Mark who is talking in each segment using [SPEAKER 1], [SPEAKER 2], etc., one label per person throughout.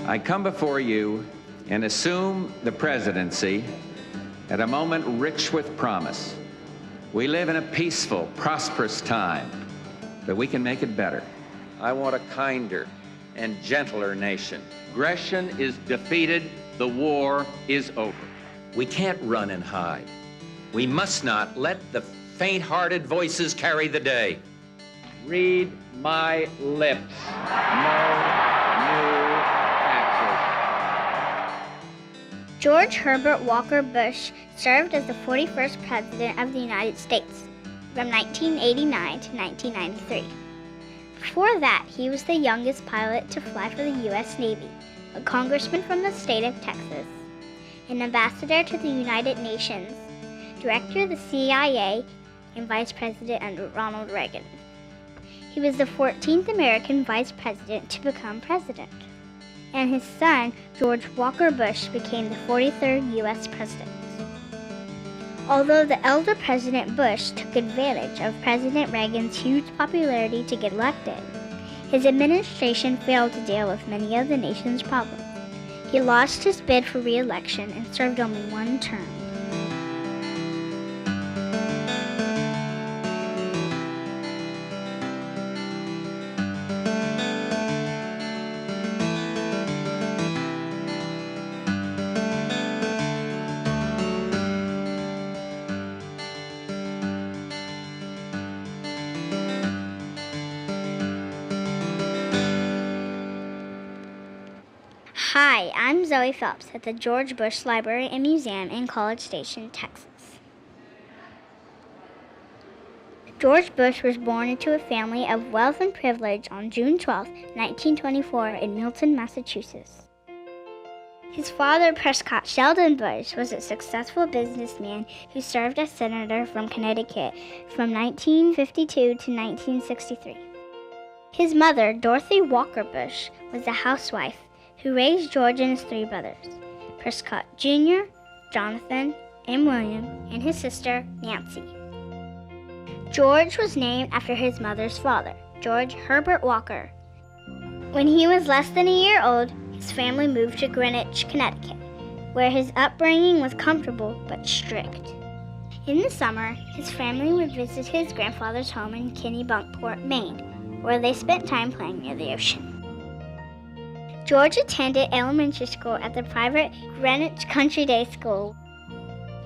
[SPEAKER 1] I come before you and assume the presidency at a moment rich with promise. We live in a peaceful, prosperous time, but we can make it better. I want a kinder and gentler nation. Aggression is defeated. The war is over. We can't run and hide. We must not let the faint-hearted voices carry the day. Read my lips. No new taxes.
[SPEAKER 2] George Herbert Walker Bush served as the 41st President of the United States from 1989 to 1993. Before that, he was the youngest pilot to fly for the U.S. Navy, a congressman from the state of Texas, an ambassador to the United Nations, director of the CIA, and vice president under Ronald Reagan. He was the 14th American vice president to become president, and his son, George Walker Bush, became the 43rd U.S. president. Although the elder President Bush took advantage of President Reagan's huge popularity to get elected, his administration failed to deal with many of the nation's problems. He lost his bid for re-election and served only one term. Hi, I'm Zoe Phelps at the George Bush Library and Museum in College Station, Texas. George Bush was born into a family of wealth and privilege on June 12, 1924 in Milton, Massachusetts. His father, Prescott Sheldon Bush, was a successful businessman who served as senator from Connecticut from 1952 to 1963. His mother, Dorothy Walker Bush, was a housewife who raised George and his three brothers, Prescott Jr., Jonathan, and William, and his sister, Nancy. George was named after his mother's father, George Herbert Walker. When he was less than a year old, his family moved to Greenwich, Connecticut, where his upbringing was comfortable but strict. In the summer, his family would visit his grandfather's home in Kennebunkport, Maine, where they spent time playing near the ocean. George attended elementary school at the private Greenwich Country Day School.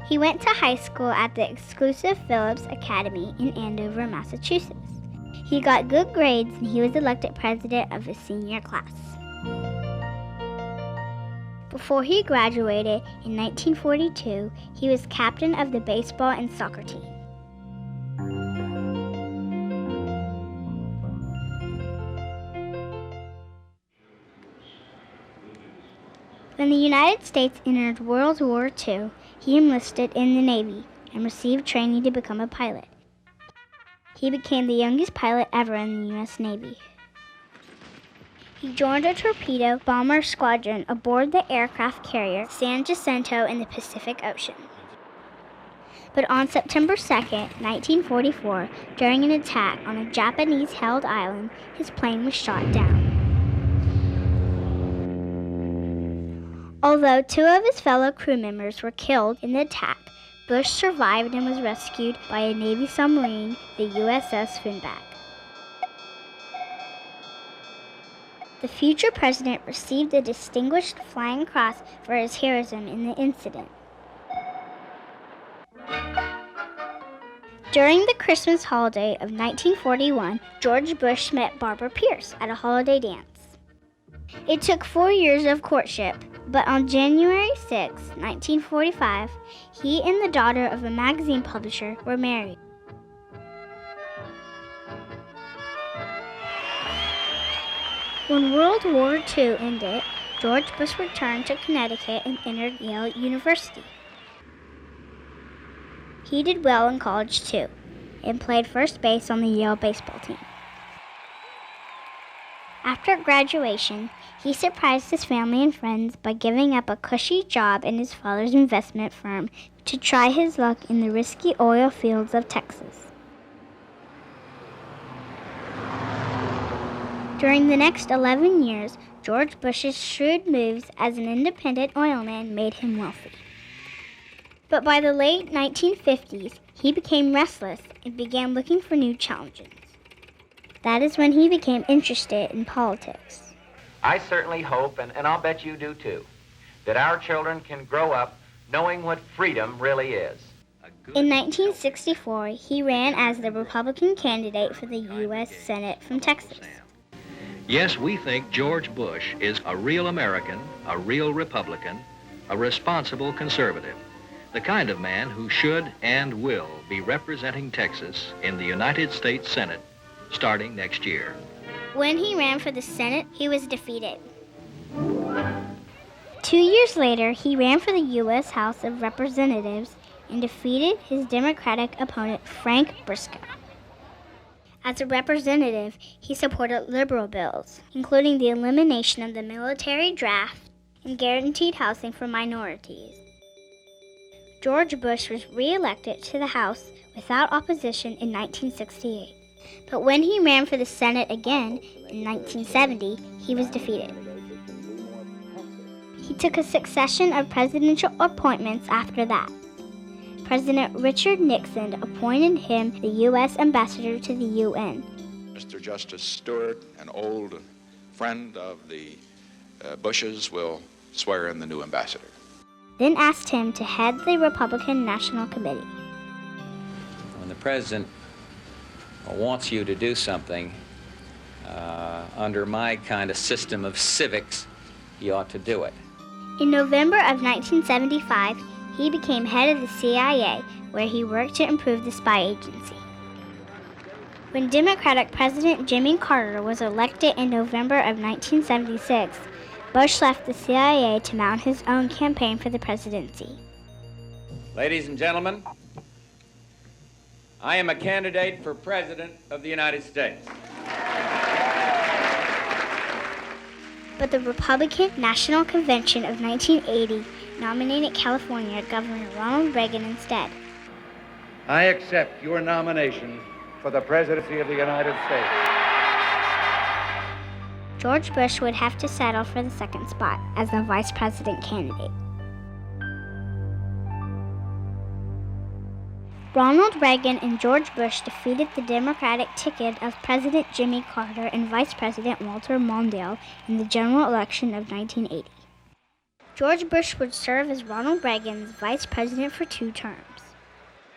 [SPEAKER 2] He went to high school at the exclusive Phillips Academy in Andover, Massachusetts. He got good grades and he was elected president of his senior class. Before he graduated in 1942, he was captain of the baseball and soccer team. When the United States entered World War II, he enlisted in the Navy and received training to become a pilot. He became the youngest pilot ever in the U.S. Navy. He joined a torpedo bomber squadron aboard the aircraft carrier San Jacinto in the Pacific Ocean. But on September 2, 1944, during an attack on a Japanese-held island, his plane was shot down. Although two of his fellow crew members were killed in the attack, Bush survived and was rescued by a Navy submarine, the USS Finback. The future president received a Distinguished Flying Cross for his heroism in the incident. During the Christmas holiday of 1941, George Bush met Barbara Pierce at a holiday dance. It took 4 years of courtship, but on January 6, 1945, he and the daughter of a magazine publisher were married. When World War II ended, George Bush returned to Connecticut and entered Yale University. He did well in college too, and played first base on the Yale baseball team. After graduation, he surprised his family and friends by giving up a cushy job in his father's investment firm to try his luck in the risky oil fields of Texas. During the next 11 years, George Bush's shrewd moves as an independent oilman made him wealthy. But by the late 1950s, he became restless and began looking for new challenges. That is when he became interested in politics.
[SPEAKER 3] I certainly hope, and I'll bet you do too, that our children can grow up knowing what freedom really is.
[SPEAKER 2] In 1964, he ran as the Republican candidate for the U.S. Senate from Texas.
[SPEAKER 4] Yes, we think George Bush is a real American, a real Republican, a responsible conservative, the kind of man who should and will be representing Texas in the United States Senate starting next year.
[SPEAKER 2] When he ran for the Senate, he was defeated. 2 years later, he ran for the U.S. House of Representatives and defeated his Democratic opponent, Frank Briscoe. As a representative, he supported liberal bills, including the elimination of the military draft and guaranteed housing for minorities. George Bush was re-elected to the House without opposition in 1968. But when he ran for the Senate again in 1970, he was defeated. He took a succession of presidential appointments after that. President Richard Nixon appointed him the U.S. ambassador to the UN.
[SPEAKER 5] Mr. Justice Stewart, an old friend of the Bushes, will swear in the new ambassador.
[SPEAKER 2] Then asked him to head the Republican National Committee.
[SPEAKER 1] When the president wants you to do something under my kind of system of civics, you ought to do it.
[SPEAKER 2] In November of 1975, he became head of the CIA, where he worked to improve the spy agency. When Democratic President Jimmy Carter was elected in November of 1976, Bush left the CIA to mount his own campaign for the presidency.
[SPEAKER 1] Ladies and gentlemen, I am a candidate for President of the United States.
[SPEAKER 2] But the Republican National Convention of 1980 nominated California Governor Ronald Reagan instead.
[SPEAKER 6] I accept your nomination for the presidency of the United States.
[SPEAKER 2] George Bush would have to settle for the second spot as the vice president candidate. Ronald Reagan and George Bush defeated the Democratic ticket of President Jimmy Carter and Vice President Walter Mondale in the general election of 1980. George Bush would serve as Ronald Reagan's vice president for 2 terms.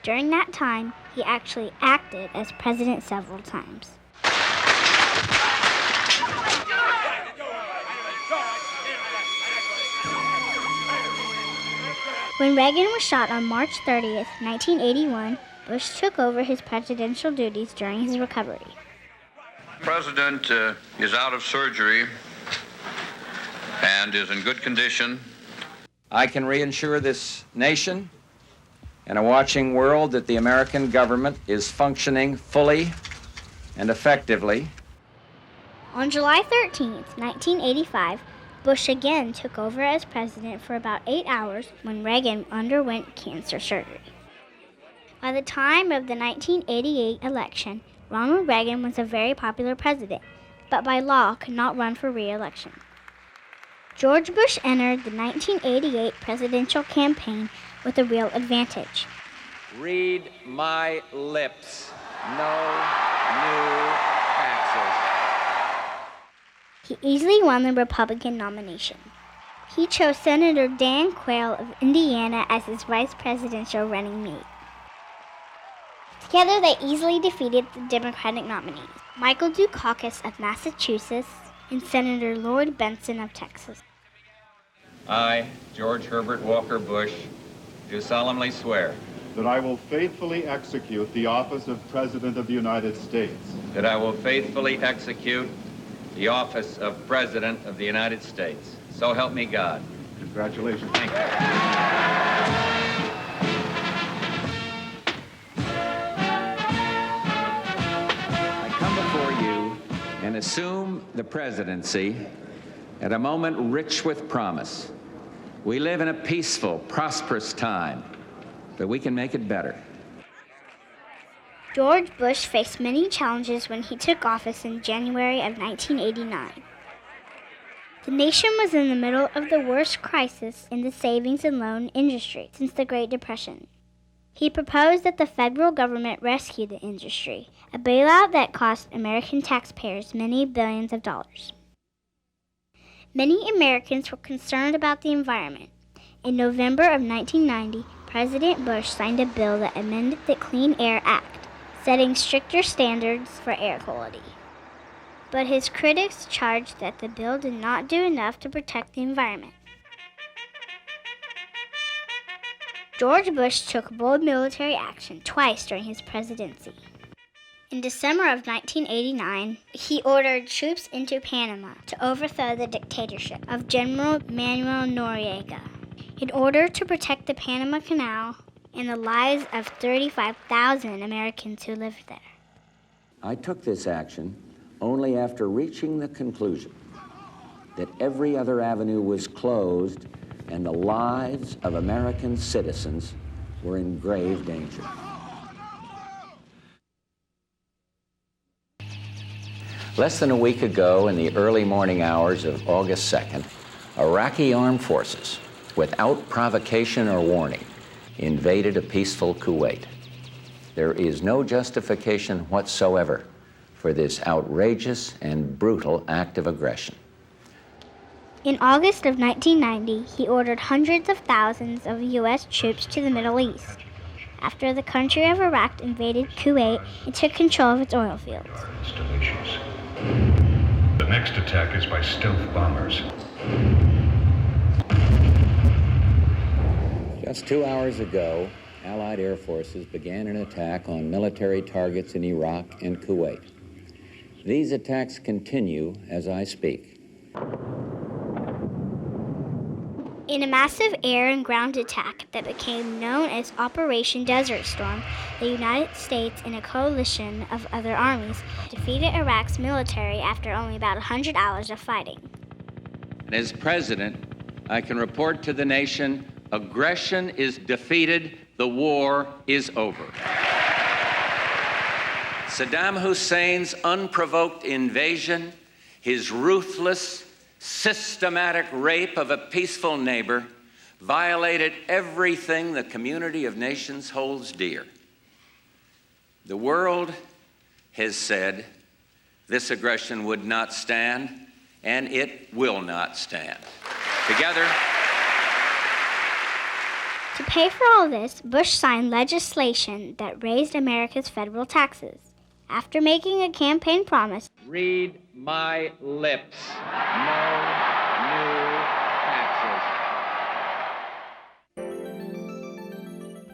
[SPEAKER 2] During that time, he actually acted as president several times. When Reagan was shot on March 30th, 1981, Bush took over his presidential duties during his recovery.
[SPEAKER 7] The president is out of surgery and is in good condition.
[SPEAKER 1] I can reassure this nation and a watching world that the American government is functioning fully and effectively.
[SPEAKER 2] On July 13th, 1985, Bush again took over as president for about 8 hours when Reagan underwent cancer surgery. By the time of the 1988 election, Ronald Reagan was a very popular president, but by law could not run for re-election. George Bush entered the 1988 presidential campaign with a real advantage.
[SPEAKER 1] Read my lips. No new taxes.
[SPEAKER 2] He easily won the Republican nomination. He chose Senator Dan Quayle of Indiana as his vice presidential running mate. Together, they easily defeated the Democratic nominees, Michael Dukakis of Massachusetts and Senator Lord Benson of Texas.
[SPEAKER 1] I, George Herbert Walker Bush, do solemnly swear
[SPEAKER 8] that I will faithfully execute the office of President of the United States.
[SPEAKER 1] that I will faithfully execute the office of President of the United States. So help me God.
[SPEAKER 8] Congratulations.
[SPEAKER 1] Thank you. I come before you and assume the presidency at a moment rich with promise. We live in a peaceful, prosperous time, but we can make it better.
[SPEAKER 2] George Bush faced many challenges when he took office in January of 1989. The nation was in the middle of the worst crisis in the savings and loan industry since the Great Depression. He proposed that the federal government rescue the industry, a bailout that cost American taxpayers many billions of dollars. Many Americans were concerned about the environment. In November of 1990, President Bush signed a bill that amended the Clean Air Act, setting stricter standards for air quality. But his critics charged that the bill did not do enough to protect the environment. George Bush took bold military action twice during his presidency. In December of 1989, he ordered troops into Panama to overthrow the dictatorship of General Manuel Noriega, in order to protect the Panama Canal and the lives of 35,000 Americans who lived there.
[SPEAKER 1] I took this action only after reaching the conclusion that every other avenue was closed and the lives of American citizens were in grave danger. Less than a week ago, in the early morning hours of August 2nd, Iraqi armed forces, without provocation or warning, invaded a peaceful Kuwait. There is no justification whatsoever for this outrageous and brutal act of aggression.
[SPEAKER 2] In August of 1990, he ordered hundreds of thousands of U.S. troops to the Middle East, after the country of Iraq invaded Kuwait and took control of its oil fields.
[SPEAKER 9] Installations. The next attack is by stealth bombers.
[SPEAKER 1] Just 2 hours ago, Allied air forces began an attack on military targets in Iraq and Kuwait. These attacks continue as I speak.
[SPEAKER 2] In a massive air and ground attack that became known as Operation Desert Storm, the United States and a coalition of other armies defeated Iraq's military after only about 100 hours of fighting.
[SPEAKER 1] And as president, I can report to the nation, aggression is defeated, the war is over. Saddam Hussein's unprovoked invasion, his ruthless, systematic rape of a peaceful neighbor, violated everything the community of nations holds dear. The world has said this aggression would not stand, and it will not stand. Together,
[SPEAKER 2] to pay for all this, Bush signed legislation that raised America's federal taxes. After making a campaign promise,
[SPEAKER 1] read my lips. No new taxes.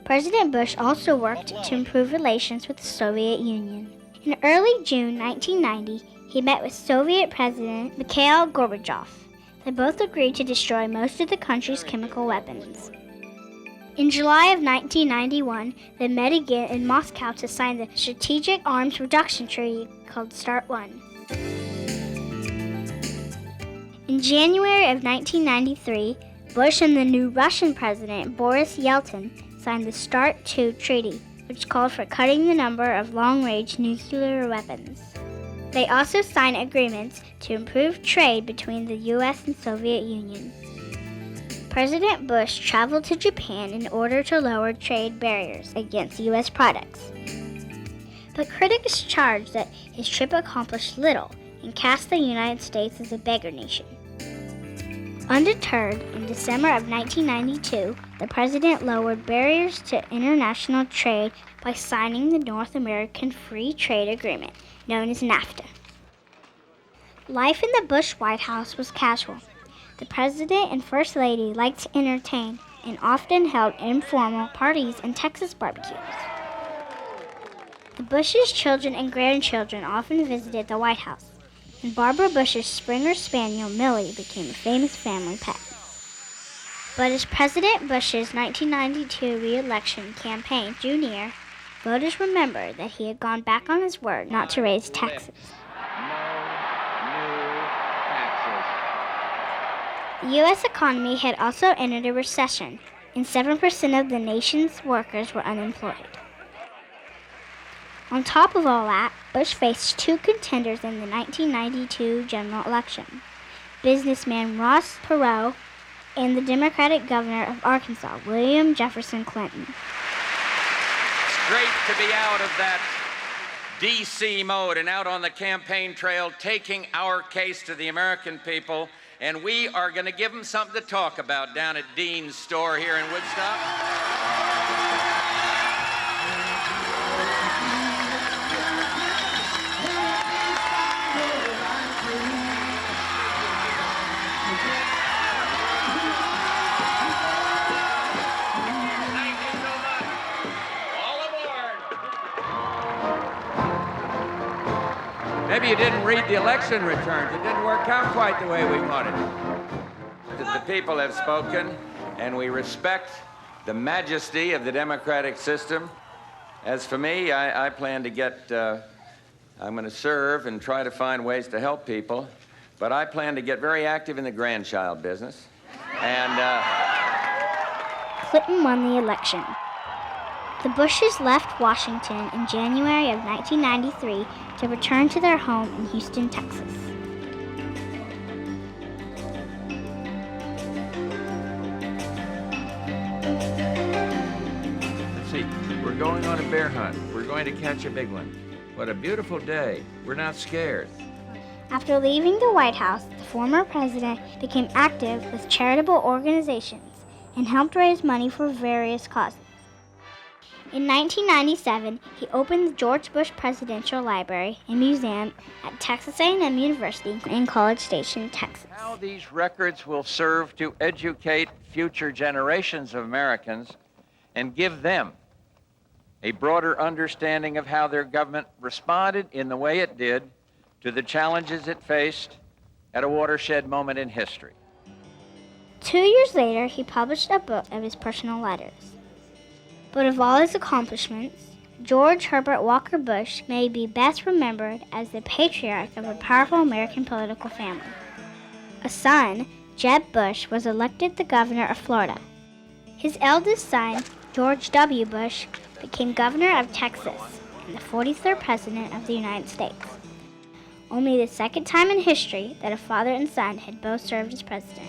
[SPEAKER 2] President Bush also worked to improve relations with the Soviet Union. In early June 1990, he met with Soviet President Mikhail Gorbachev. They both agreed to destroy most of the country's chemical weapons. In July of 1991, they met again in Moscow to sign the Strategic Arms Reduction Treaty called START 1. In January of 1993, Bush and the new Russian president, Boris Yeltsin, signed the START 2 treaty, which called for cutting the number of long-range nuclear weapons. They also signed agreements to improve trade between the U.S. and Soviet Union. President Bush traveled to Japan in order to lower trade barriers against U.S. products. But critics charged that his trip accomplished little and cast the United States as a beggar nation. Undeterred, in December of 1992, the president lowered barriers to international trade by signing the North American Free Trade Agreement, known as NAFTA. Life in the Bush White House was casual. The president and first lady liked to entertain and often held informal parties and Texas barbecues. The Bush's children and grandchildren often visited the White House, and Barbara Bush's Springer Spaniel Millie became a famous family pet. But as President Bush's 1992 re-election campaign drew near, voters remembered that he had gone back on his word not to raise taxes. The U.S. economy had also entered a recession, and 7% of the nation's workers were unemployed. On top of all that, Bush faced two contenders in the 1992 general election, businessman Ross Perot, and the Democratic governor of Arkansas, William Jefferson Clinton.
[SPEAKER 1] It's great to be out of that D.C. mode and out on the campaign trail taking our case to the American people, and we are going to give them something to talk about down at Dean's store here in Woodstock. Maybe you didn't read the election returns. It didn't work out quite the way we wanted. The people have spoken, and we respect the majesty of the democratic system. As for me, I plan to I'm going to serve and try to find ways to help people, but I plan to get very active in the grandchild business. And
[SPEAKER 2] Clinton won the election. The Bushes left Washington in January of 1993 to return to their home in Houston, Texas.
[SPEAKER 1] let's see, we're going on a bear hunt. We're going to catch a big one. What a beautiful day. We're not scared.
[SPEAKER 2] After leaving the White House, the former president became active with charitable organizations and helped raise money for various causes. In 1997, he opened the George Bush Presidential Library and Museum at Texas A&M University in College Station, Texas.
[SPEAKER 1] How these records will serve to educate future generations of Americans and give them a broader understanding of how their government responded in the way it did to the challenges it faced at a watershed moment in history.
[SPEAKER 2] 2 years later, he published a book of his personal letters. But of all his accomplishments, George Herbert Walker Bush may be best remembered as the patriarch of a powerful American political family. A son, Jeb Bush, was elected the governor of Florida. His eldest son, George W. Bush, became governor of Texas and the 43rd president of the United States. Only the second time in history that a father and son had both served as president.